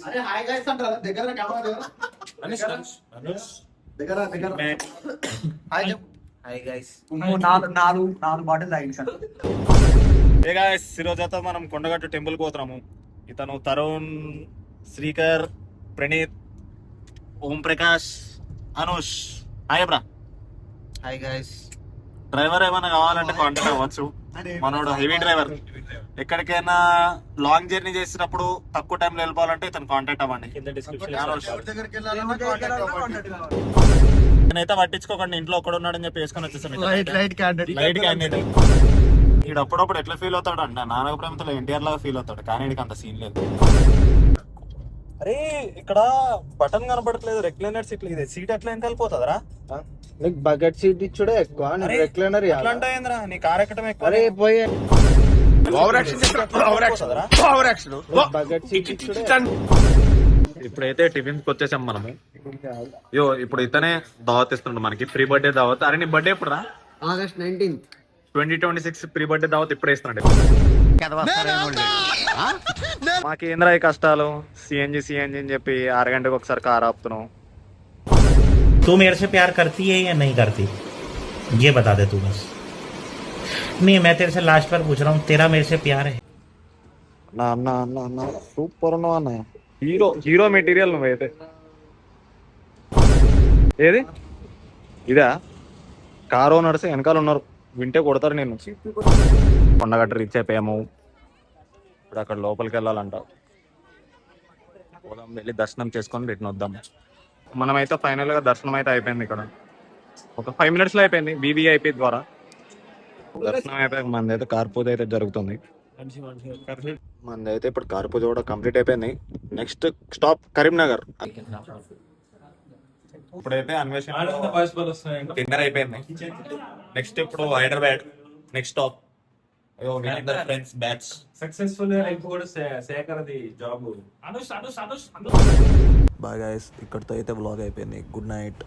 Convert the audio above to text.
అరే hi guys అంటారా దగ్గర కెమెరా దగ్గర దగ్గర హాయ్ చెప్పు. Hi guys. నాలుగు బాటిల్ తాగింది సార్. ఏ గాయ్స్, ఈరోజు అయితే మనం కొండగట్టు టెంపుల్ పోతున్నాము. ఇతను తరుణ్, శ్రీకర్, ప్రణీత్, ఓం ప్రకాష్, అనుష్. హాయ్ బ్రా. Hi guys. డ్రైవర్ ఏమైనా కావాలంటే కాంటాక్ట్ అవ్వచ్చు. మనోడు హెవీ డ్రైవర్. ఎక్కడికైనా లాంగ్ జర్నీ చేసినప్పుడు తక్కువ టైంలో వెళ్ళిపోవాలంటే ఇతను కాంటాక్ట్ అవ్వండి. దగ్గరికి వెళ్ళాలన్నా కాంటాక్ట్ అవ్వండి. నేనైతే పట్టించుకోకండి, ఇంట్లో ఒక్కడ ఉన్నాడని చెప్పి వేసుకొని వచ్చేసాను. Light candidate light candidate. వీడు అప్పుడప్పుడు ఎట్లా ఫీల్ అవుతాడు అంటే నాన్నక ప్రేమతో ఎన్టీఆర్ లాగా ఫీల్ అవుతాడు, కానీ వీడికి అంత సీన్ లేదు. అరే ఇక్కడ బటన్ కనపడట్లేదు, రెక్లైనర్ సీట్. ఇది సీట్ ఎట్లా వెనకాల పోతుందిరా? నీకు బకెట్ సీట్ ఇచ్చుడే ఎక్కువ, నీకు రెక్లైనర్ ఎట్లా అంటే ఏంద్రా, నీ కార్ ఎక్కడం ఎక్కువ. అరే పోయే బకెట్ సీట్ ఇచ్చుడే. ఇప్పుడైతే టిఫిన్స్ కి వచ్చేసాం మనము. ఇప్పుడు ఇతనే దావత్ ఇస్తుండ మనకి, ప్రీ బర్త్డే దావత్. అరే నీ బర్త్డే ఎప్పుడు రా? August 19th. 2026 ప్రీ బర్త్డే దావత్ ఇప్పుడే ఇస్తున్నాడు. మాకేంద్రా ఈ కష్టాలు. సిఎన్జి అని చెప్పి 6 గంటలకు ఒకసారి కార్ ఆపుతున్నాం. तू मेरे से प्यार करती है या नहीं करती, ये बता दे तू बस. नहीं, मैं तेरे से लास्ट बार पूछ रहा हूँ, तेरा मेरे से प्यार है? అన్న సూపర్ ఉన్నావు అన్న. హీరో మెటీరియల్ నువ్వైతే. ఏది ఇదా? కారు నడిస్తే వెనకాల ఉన్నారు, వింటే కొడతారు నేను. కొండగట్ట రీచ్ అయిపోయాము. ఇప్పుడు అక్కడ లోపలికి వెళ్ళాలంట. పోదాం, వెళ్ళి దర్శనం చేసుకొని రిటర్న్ వద్దాం. మనమైతే ఫైనల్ గా దర్శనం అయితే అయిపోయింది. ఇక్కడ ఒక 5 minutes లో అయిపోయింది VVIP ద్వారా. దర్శనం అయిపోయాక మనది అయితే కార్ పూజ అయితే జరుగుతుంది. మనది అయితే ఇప్పుడు కార్ పూజ కూడా కంప్లీట్ అయిపోయింది. Next stop Karimnagar. ఇప్పుడైతే అన్వేషణ డిన్నర్ అయిపోయింది. నెక్స్ట్ ఇప్పుడు Hyderabad. Next stop friends batch successful కూడా సేకరది జాబ్. బాయ్ గైస్, ఇక్కడితో అయితే వ్లాగ్ అయిపోయింది. Good night.